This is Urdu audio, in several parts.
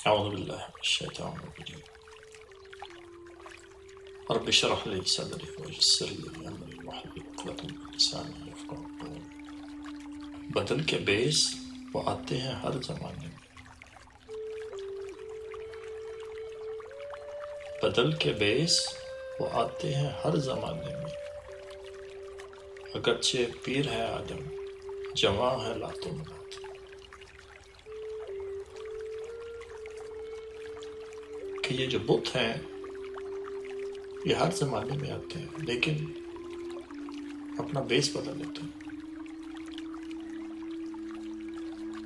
أعوذ بالله من الشيطان الرجيم رب اشرح لي صدري ويسر لي أمري واحلل عقدة من لساني يفقهوا قولي۔ بدل کے بیس وہ آتے ہیں ہر زمانے میں، بدل کے بیس وہ آتے ہیں ہر زمانے میں، اگرچہ پیر ہے آدم جواں ہے لاتوں منات۔ کہ یہ جو بت ہیں یہ ہر زمانے میں آتے ہیں لیکن اپنا بیس بدل لیتے ہیں۔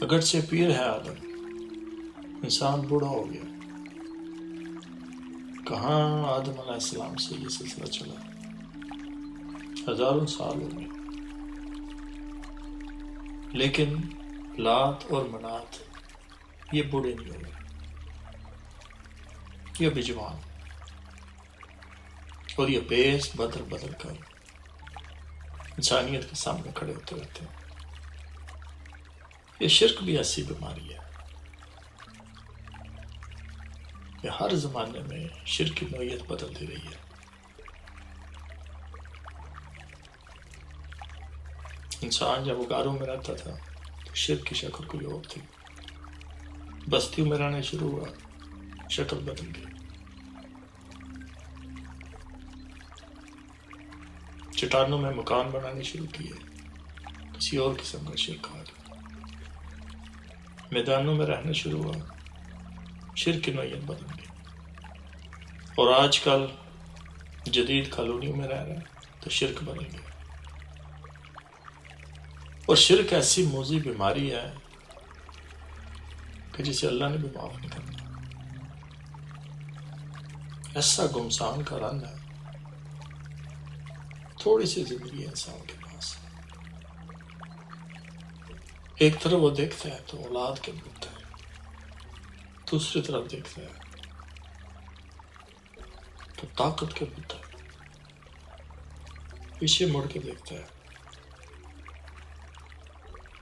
اگرچہ پیر ہے آدم، انسان بوڑھا ہو گیا، کہاں آدم علیہ السلام سے یہ سلسلہ چلا، ہزاروں سال ہو گئے، لیکن لات اور منات یہ بوڑھے نہیں ہوئے، یہ بھی جوان، اور یہ بیس بدل بدل کر انسانیت کے سامنے کھڑے ہوتے رہتے ہیں۔ یہ شرک بھی ایسی بیماری ہے کہ ہر زمانے میں شرک کی نوعیت بدلتی رہی ہے۔ انسان جب غاروں میں رہتا تھا تو شرک کی شکل کوئی اور تھی، بستیوں میں رہنے شروع ہوا، شکل بدل گئی، چٹانوں میں مکان بنانے شروع کیے، کسی اور قسم کا شرک آ گیا، میدانوں میں رہنا شروع ہوا، شرک کی نوعیت بدل گئی، اور آج کل جدید کالونیوں میں رہ رہے ہیں تو شرک بدل گیا۔ اور شرک ایسی موذی بیماری ہے کہ جسے اللہ نے بھی معاف نہیں کرنا، ایسا گمسان کا رنگ ہے، تھوڑی سی زندگی ہے انسان کے پاس، ایک طرف وہ دیکھتا ہے تو اولاد کے بت ہے، دوسری طرف دیکھتا ہے تو طاقت کے بت ہے، پیچھے مڑ کے دیکھتا ہے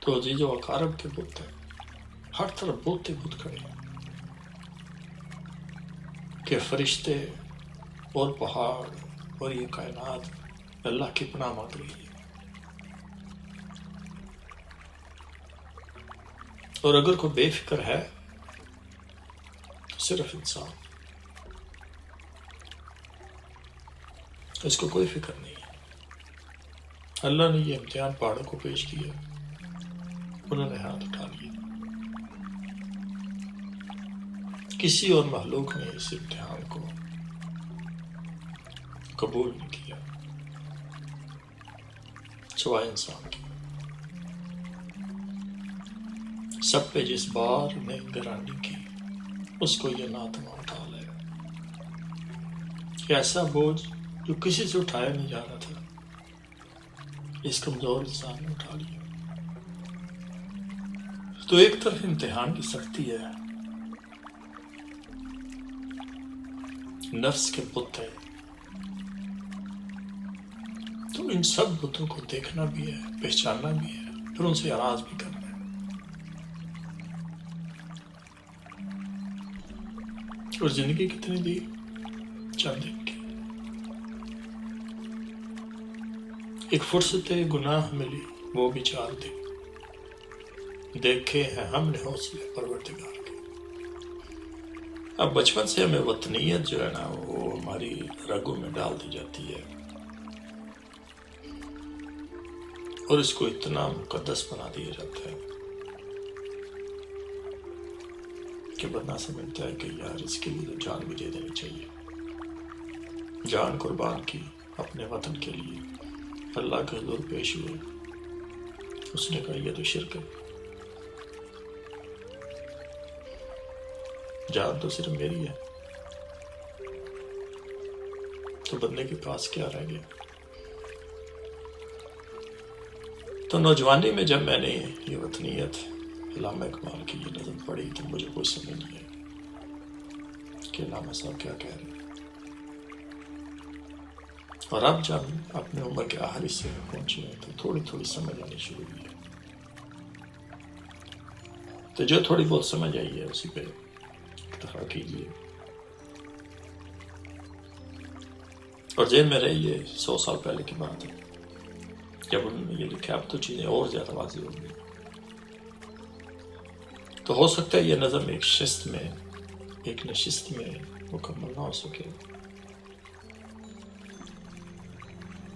تو عزیز و اقارب کے بت ہے، ہر طرف بت بت کھڑے ہیں کہ فرشتے اور پہاڑ اور یہ کائنات اللہ کی پناہ مانگ رہی ہے۔ اور اگر کوئی بے فکر ہے تو صرف انسان، اس کو کوئی فکر نہیں ہے۔ اللہ نے یہ امتحان پہاڑوں کو پیش کیا، انہوں نے ہاتھ اٹھا لیا، کسی اور مخلوق نے اس امتحان کو قبول نہیں کیا سوائے انسان کی۔ سب پہ جس بار نے گرانی کی اس کو یہ ناتما اٹھا لے گا، کہ ایسا بوجھ جو کسی سے اٹھایا نہیں جا رہا تھا اس کمزور انسان نے اٹھا لیا۔ تو ایک طرف امتحان کی سختی ہے، نفس کے بت ہے، تو ان سب بتوں کو دیکھنا بھی ہے، پہچاننا بھی ہے، پھر ان سے اراض بھی کرنا ہے۔ اور زندگی کتنی دی؟ چند دن کی۔ ایک فرصت گناہ ملی وہ بھی 4 دن، دیکھے ہیں ہم نے حوصلے پروردگار کے۔ اب بچپن سے ہمیں وطنیت جو ہے نا وہ ہماری رگوں میں ڈال دی جاتی ہے، اور اس کو اتنا مقدس بنا دیا جاتا ہے کہ بندہ سمجھتا ہے کہ یار اس کے لیے تو جان بھی دے دینی چاہیے، جان قربان کی اپنے وطن کے لیے، اللہ کے حضور پیش ہوئے، اس نے کہا یہ تو شرک ہے، جان تو صرف میری ہے، تو بندے کے پاس کیا رہ گیا؟ تو نوجوانی میں جب میں نے یہ وطنیت علامہ اقبال کی یہ نظم پڑھی تو مجھے کوئی سمجھ نہیں آئی کہ علامہ صاحب کیا کہہ رہے ہیں۔ اور اب جب اپنے عمر کے آخری حصے میں پہنچے ہیں تو تھوڑی تھوڑی سمجھ آنی شروع ہوئی ہے، تو جو تھوڑی بہت سمجھ آئی ہے اسی پہ دفعہ کیجیے. اور ذہن میں رہے یہ 100 سال پہلے کی بات ہے جب انہوں نے یہ لکھا. اب تو چیزیں اور زیادہ واضح ہو گئی. تو ہو سکتا ہے یہ نظم ایک نشست میں مکمل نہ ہو سکے،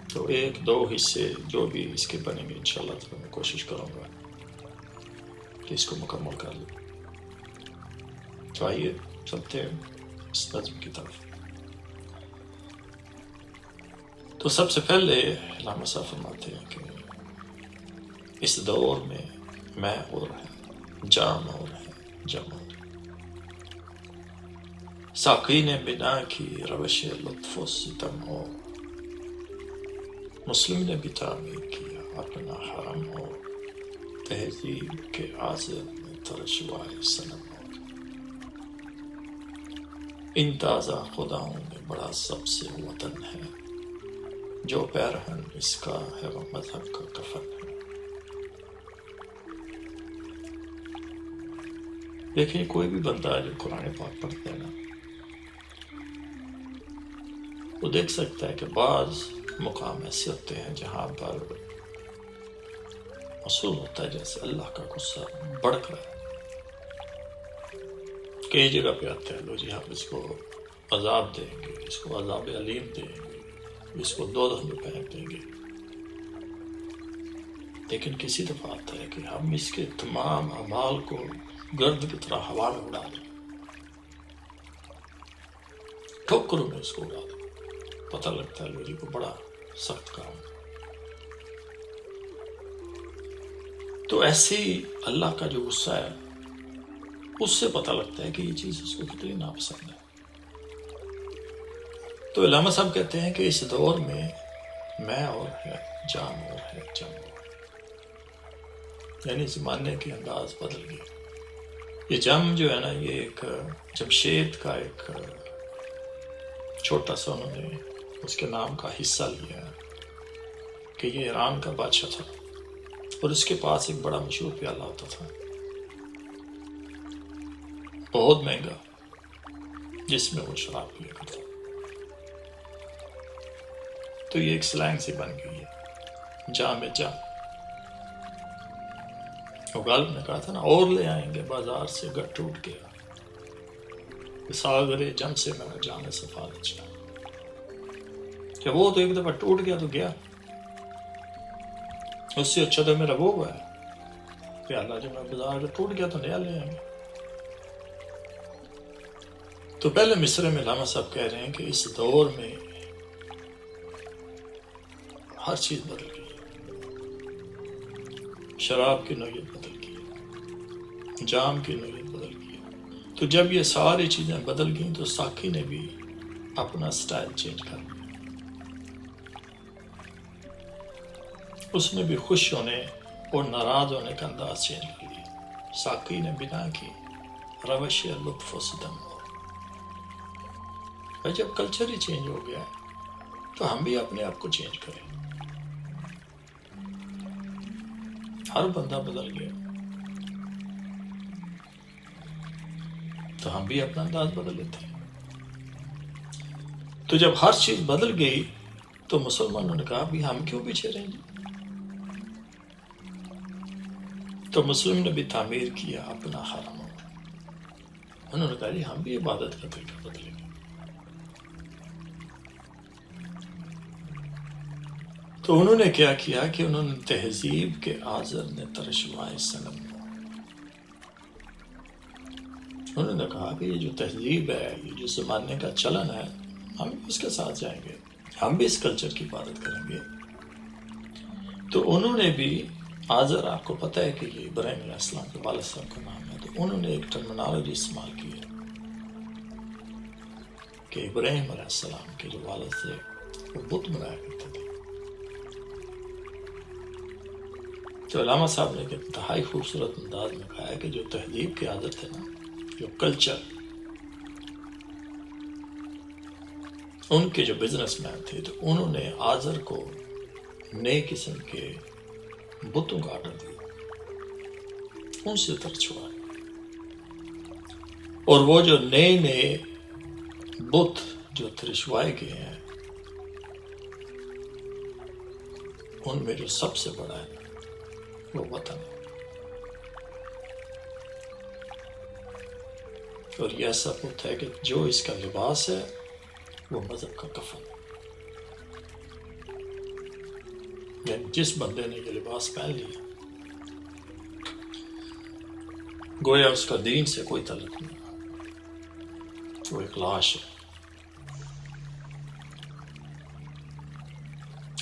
تو 1-2 حصے جو بھی اس کے بنیں گے انشاءاللہ تو میں کوشش کروں گا کہ اس کو مکمل کر لوں. تو آئیے چلتے ہیں اس نظم کی طرف. تو سب سے پہلے علامہ صاحب فرماتے ہیں کہ اس دور میں میں اور ہے، جام اور ہے، جم اور. ساقی نے بنا کی روش لطف و ستم اور، مسلم نے بھی تعمیر کیا اپنا حرم اور، تہذیب کے عازر میں ترشوائے صنم اور. ان تازہ خداؤں میں بڑا سب سے وطن ہے، جو پیرہن اس کا ہے وہ مذہب کا کفن ہے. دیکھیں کوئی بھی بندہ جو قرآن پاک پڑھتا ہے نا، وہ دیکھ سکتا ہے کہ بعض مقام ایسے ہوتے ہیں جہاں پر محسوس ہوتا ہے جیسے اللہ کا غصہ بڑھ رہا ہے. کئی جگہ پہ آتا ہے لو جی ہم اس کو عذاب دیں گے، اس کو عذاب علیم دیں گے، اس کو دوزخ میں پھینک دیں گے. لیکن کسی دفعہ آتا ہے کہ ہم اس کے تمام اعمال کو گرد کی طرح ہوا میں اڑا دیں، ٹھوکروں میں اس کو اڑا دیں. پتہ لگتا ہے لوگوں کو بڑا سخت کام. تو ایسے ہی اللہ کا جو غصہ ہے اس سے پتہ لگتا ہے کہ یہ چیز اس کو کتنی ناپسند ہے. تو علامہ صاحب کہتے ہیں کہ اس دور میں میں اور ہے، جام اور ہے، جم اور. یعنی زمانے کے انداز بدل گئے. یہ جم جو ہے نا، یہ ایک جمشید کا ایک چھوٹا سا انہوں نے اس کے نام کا حصہ لیا کہ یہ ایران کا بادشاہ تھا اور اس کے پاس ایک بڑا مشہور پیالہ ہوتا تھا بہت مہنگا، جس میں وہ شراب پیا کرتا. تو یہ ایک سلینگ سے بن گئی ہے، جام جام. وہ غالب نے کہا تھا نا، اور لے آئیں گے بازار سے گٹ ٹوٹ گیا، ساغر جم سے میرا جام سفارت چاہ. کہ وہ تو ایک دفعہ ٹوٹ گیا تو گیا، اس سے اچھا تو میرا وہ ہوا ہے پیالہ جو میں بازار ٹوٹ گیا تو نیا لے آئیں گے. تو پہلے مصرے میں علامہ صاحب کہہ رہے ہیں کہ اس دور میں ہر چیز بدل گئی. شراب کی نوعیت بدل گئی، جام کی نوعیت بدل گئی. تو جب یہ ساری چیزیں بدل گئیں تو ساقی نے بھی اپنا سٹائل چینج کر لیا. اس نے بھی خوش ہونے اور ناراض ہونے کا انداز چینج کر لیا. ساقی نے بنا کی روش لطف و ستم اور. جب کلچر ہی چینج ہو گیا تو ہم بھی اپنے آپ کو چینج کریں. ہر بندہ بدل گیا تو ہم بھی اپنا انداز بدل لیتے ہیں. تو جب ہر چیز بدل گئی تو مسلمانوں نے کہا بھی ہم کیوں پیچھے رہیں گے. تو مسلم نے بھی تعمیر کیا اپنا حرم. انہوں نے کہا جی ہم بھی عبادت کا طریقہ بدلیں گے. تو انہوں نے کیا کیا کہ انہوں نے تہذیب کے آزر نے ترشوائے صنم. انہوں نے کہا کہ یہ جو تہذیب ہے، یہ جو زمانے کا چلن ہے، ہم اس کے ساتھ جائیں گے، ہم بھی اس کلچر کی عبادت کریں گے. تو انہوں نے بھی آزر، آپ کو پتہ ہے کہ یہ ابراہیم علیہ السلام کے والد صاحب کا نام ہے، تو انہوں نے ایک ٹرمینالوجی استعمال کی ہے کہ ابراہیم علیہ السلام کے جو والد تھے وہ بت بنایا کرتے تھے. تو علامہ صاحب نے ایک انتہائی خوبصورت انداز میں کہا ہے کہ جو تہذیب کی عادت ہے نا، جو کلچر، ان کے جو بزنس مین تھے تو انہوں نے آزر کو نئے قسم کے بتوں کا آرڈر دیا، ان سے ترچھوا. اور وہ جو نئے نئے بت جو ترشوائے گئے ہیں، ان میں جو سب سے بڑا ہے وہ وطن ہے، اور یہ ایسا بت ہے کہ جو اس کا لباس ہے وہ مذہب کا کفن ہے۔ یعنی جس بندے نے یہ لباس پہن لیا گویا اس کا دین سے کوئی تعلق نہیں، وہ ایک لاش ہے،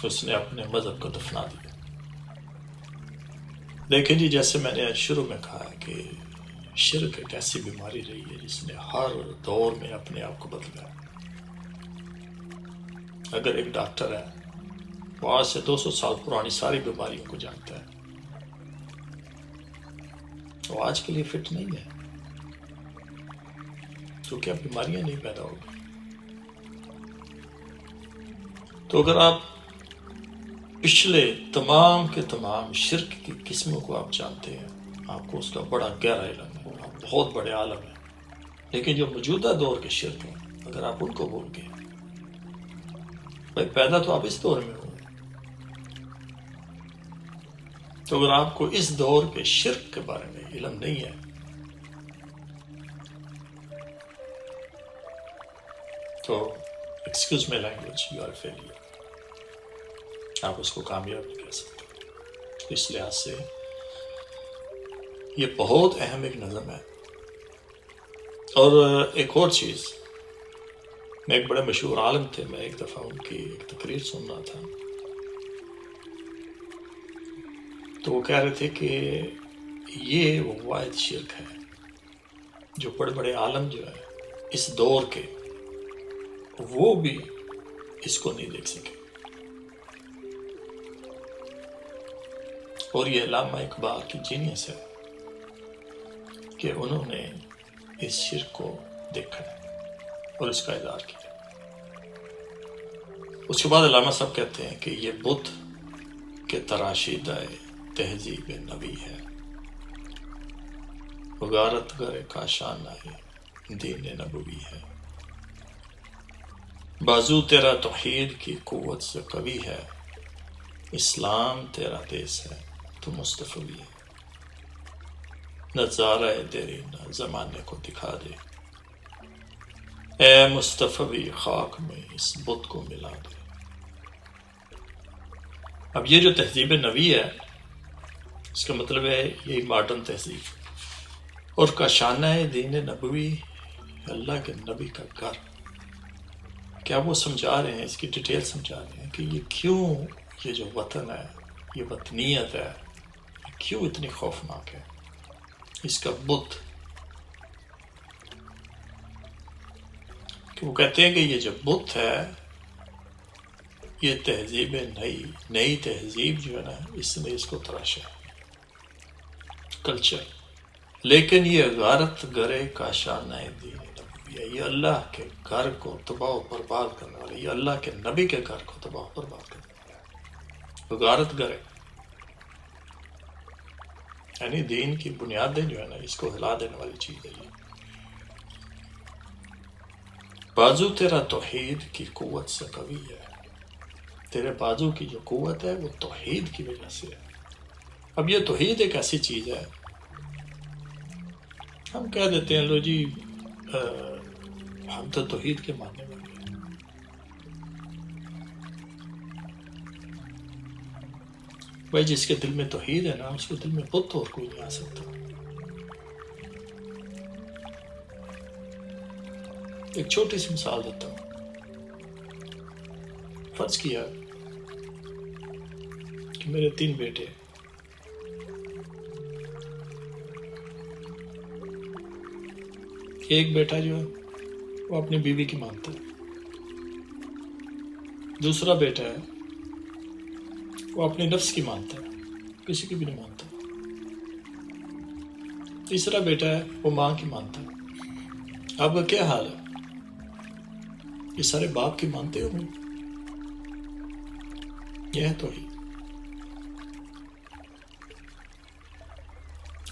اس نے اپنے مذہب کو دفنا دیا۔ دیکھیں جی، جیسے میں نے شروع میں کہا ہے کہ شرک ایک ایسی بیماری رہی ہے جس نے ہر دور میں اپنے آپ کو بدلا ہے۔ اگر ایک ڈاکٹر ہے وہ آج سے 200 سال پرانی ساری بیماریوں کو جانتا ہے، وہ آج کے لیے فٹ نہیں ہے، تو کیا بیماریاں نہیں پیدا ہوگی؟ تو اگر آپ پچھلے تمام کے تمام شرک کی قسموں کو آپ جانتے ہیں، آپ کو اس کا بڑا گہرا علم ہے، آپ بہت بڑے عالم ہیں، لیکن جو موجودہ دور کے شرک ہیں اگر آپ ان کو بھول گئے، بھائی پیدا تو آپ اس دور میں ہوئے، تو اگر آپ کو اس دور کے شرک کے بارے میں علم نہیں ہے تو excuse my language, you are failure, آپ اس کو کامیاب نہیں کر سکتے۔ اس لحاظ سے یہ بہت اہم ایک نظم ہے۔ اور ایک اور چیز، میں ایک بڑے مشہور عالم تھے، میں ایک دفعہ ان کی ایک تقریر سن رہا تھا، تو وہ کہہ رہے تھے کہ یہ وہ واحد شرک ہے جو بڑے بڑے عالم جو ہے اس دور کے، وہ بھی اس کو نہیں دیکھ سکے، اور یہ علامہ اقبال کی جینیس ہے کہ انہوں نے اس شرک کو دیکھا ہے اور اس کا اظہار کیا۔ اس کے بعد علامہ صاحب کہتے ہیں کہ یہ بت کے تراشیدہ تہذیب نبی ہے، غارت گر کاشانہ دین نبوی ہے، بازو تیرا توحید کی قوت سے قوی ہے، اسلام تیرا دیس ہے تو مصطفی ہے، نظارہ دیرینہ زمانے کو دکھا دے، اے مصطفی خاک میں اس بت کو ملا دے۔ اب یہ جو تہذیب نبی ہے، اس کا مطلب ہے یہی ماڈرن تہذیب، اور کاشانہ دین نبوی، اللہ کے نبی کا گھر۔ کیا وہ سمجھا رہے ہیں، اس کی ڈیٹیل سمجھا رہے ہیں کہ یہ کیوں، یہ جو وطن ہے، یہ وطنیت ہے، یہ کیوں اتنی خوفناک ہے، اس کا بت، کہ وہ کہتے ہیں کہ یہ جو بت ہے یہ تہذیب نئی تہذیب جو ہے نا، اس نے اس کو تراشا ہے، کلچر، لیکن یہ غارت گرے کاشانہ دین نبوی ہے، یہ اللہ کے گھر کو تباہ و برباد کرنے والا، یہ اللہ کے نبی کے گھر کو تباہ و برباد کرنے والا ہے۔ غارت گرے یعنی دین کی بنیادیں جو ہے نا، اس کو ہلا دینے والی چیز ہے یہ۔ بازو تیرا توحید کی قوت سے قوی ہے، تیرے بازو کی جو قوت ہے وہ توحید کی وجہ سے ہے۔ اب یہ توحید ایک ایسی چیز ہے، ہم کہہ دیتے ہیں لو جی ہم تو توحید کے ماننے والے ہیں، بھائی جس کے دل میں توحید ہے نا، اس کے دل میں بت اور کوئی نہیں آ سکتا۔ ایک چھوٹی سی مثال دیتا ہوں، فرض کیا کہ میرے 3 بیٹے، ایک بیٹا جو ہے وہ اپنی بیوی کی مانتا ہے، دوسرا بیٹا ہے وہ اپنی نفس کی مانتا ہے، کسی کی بھی نہیں مانتا، تیسرا بیٹا ہے وہ ماں کی مانتا ہے۔ اب کیا حال ہے؟ یہ سارے باپ کی مانتے ہو گے؟ یہ ہے توحید۔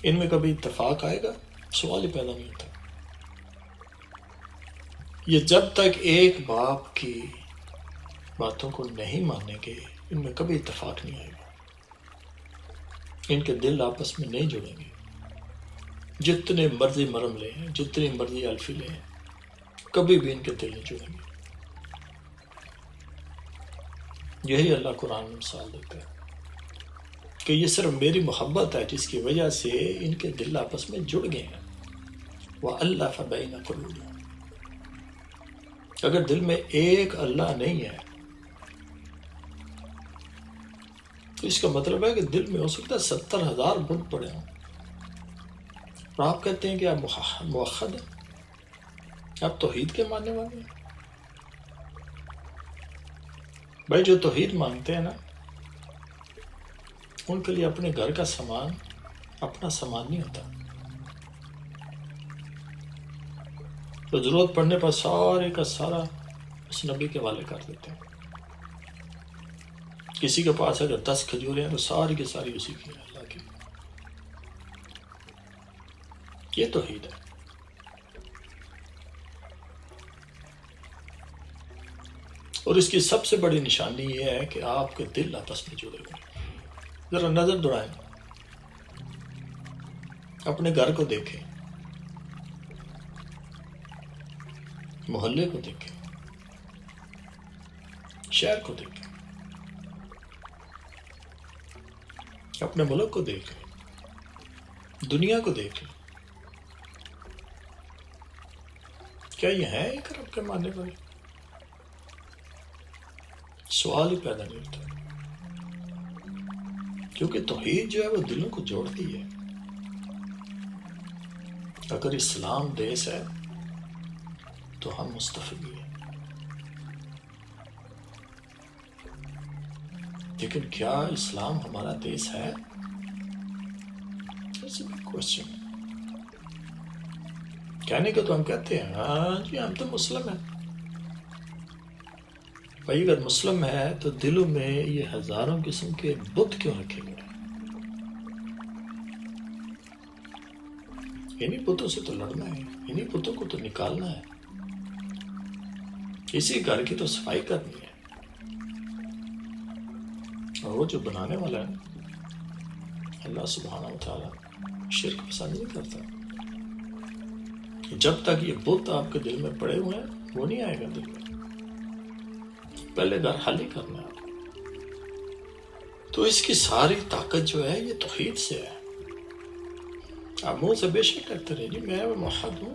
ان میں کبھی اتفاق آئے گا؟ سوال ہی پیدا نہیں ہوتا۔ یہ جب تک ایک باپ کی باتوں کو نہیں مانیں گے ان میں کبھی اتفاق نہیں آئے گا، ان کے دل آپس میں نہیں جڑیں گے، جتنے مرضی مرم لیں، جتنی مرضی الفی لیں، کبھی بھی ان کے دل نہیں جڑیں گے۔ یہی اللہ قرآن میں مثال دیتا ہے کہ یہ صرف میری محبت ہے جس کی وجہ سے ان کے دل آپس میں جڑ گئے ہیں۔ وَأَلَّفَ بَيْنَ قُلُوبِهِمْ، اگر دل میں ایک اللہ نہیں ہے تو اس کا مطلب ہے کہ دل میں ہو سکتا ہے 70,000 بت پڑے ہوں، اور آپ کہتے ہیں کہ آپ موحد ہیں، آپ توحید کے ماننے والے ہیں۔ بھائی جو توحید مانگتے ہیں نا، ان کے لیے اپنے گھر کا سامان اپنا سامان نہیں ہوتا، تو ضرورت پڑنے پر سارے کا سارا اس نبی کے حوالے کر دیتے ہیں۔ کسی کے پاس اگر 10 کھجوریں ہیں تو ساری کی ساری اسی کی ہے، اللہ کی۔ یہ توحید ہے۔ اور اس کی سب سے بڑی نشانی یہ ہے کہ آپ کے دل آپس میں جڑے ہوئے۔ ذرا نظر دوڑائیں، اپنے گھر کو دیکھیں، محلے کو دیکھیں، شہر کو دیکھیں، اپنے ملک کو دیکھیں، دنیا کو دیکھیں۔ کیا یہ ہے ایک رب کے ماننے والے؟ سوال ہی پیدا نہیں ہوتا، کیونکہ توحید جو ہے وہ دلوں کو جوڑتی ہے۔ اگر اسلام دیس ہے تو ہم مستفیض ہیں، لیکن کیا اسلام ہمارا دیس ہے؟ کوشچن کہنے کو تو ہم کہتے ہیں ہاں جی ہم تو مسلم ہیں۔ بھائی اگر مسلم ہے تو دلوں میں یہ ہزاروں قسم کے بت کیوں رکھے گئے؟ انہی بتوں سے تو لڑنا ہے، انہی بتوں کو تو نکالنا ہے، اسی گھر کی تو صفائی کرنی ہے۔ اور وہ جو بنانے والا ہے اللہ سبحانہ وتعالی شرک پسند نہیں کرتا۔ جب تک یہ بت آپ کے دل میں پڑے ہوئے ہیں وہ نہیں آئے گا دل میں، پہلے گھر خالی کرنا ہے۔ تو اس کی ساری طاقت جو ہے یہ توحید سے ہے۔ آپ منہ سے بے شک کرتے رہے جی میں موحد ہوں،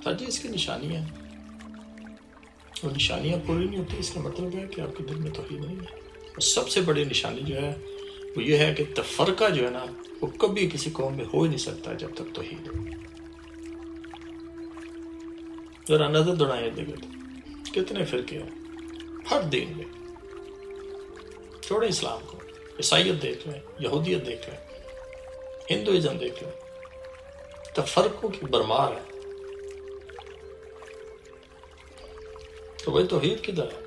ہر جی اس کی نشانیاں ہیں، اور نشانیاں پوری نہیں ہوتی، اس کا مطلب ہے کہ آپ کے دل میں توحید نہیں ہے۔ اور سب سے بڑی نشانی جو ہے وہ یہ ہے کہ تفرقہ جو ہے نا وہ کبھی کسی قوم میں ہو ہی نہیں سکتا جب تک توحید ہو۔ ذرا نظر دوڑائیں دیکھیں تو کتنے فرقے ہیں ہر دین میں، چھوڑیں اسلام کو، عیسائیت دیکھ لیں، یہودیت دیکھ لیں، ہندوازم دیکھ لیں، تفرقوں کی برمار ہے۔ تو وہی توحید کدھر ہے؟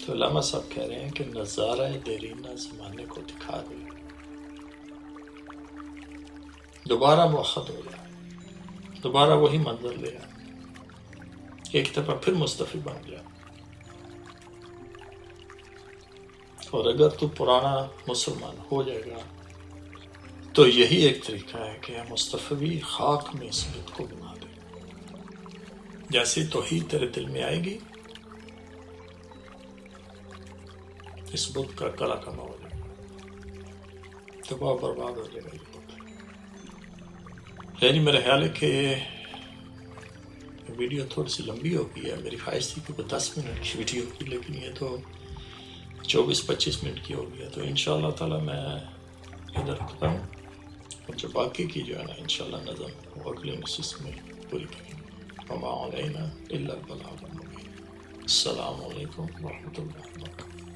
تو علامہ صاحب کہہ رہے ہیں کہ نظارہ دیرینہ زمانے کو دکھا دیا، دوبارہ موحد ہو گیا، دوبارہ وہی منظر لیا، ایک دفعہ پھر مصطفی بن گیا۔ اور اگر تو پرانا مسلمان ہو جائے گا تو یہی ایک طریقہ ہے کہ مصطفی خاک میں اس بت کو بنا دے۔ جیسے توحید تیرے دل میں آئے گی اس بت کا کلا کما ہو جائے گا، تباہ برباد ہو جائے گا یہ بت۔ یعنی میرا خیال ہے کہ ویڈیو تھوڑی سی لمبی ہو گئی ہے، میری خواہش تھی کہ 10 منٹ کی ویڈیو کی، لیکن یہ تو 24-25 منٹ کی ہو گیا۔ تو انشاءاللہ تعالی میں ادھر رکھتا ہوں، اور جو باقی کی جو ہے نا انشاءاللہ نظم وہ اگلے نشست میں پوری کریں گے۔ وما علینا الا البلاغ المبین۔ السلام علیکم ورحمۃ اللہ وبرکاتہ۔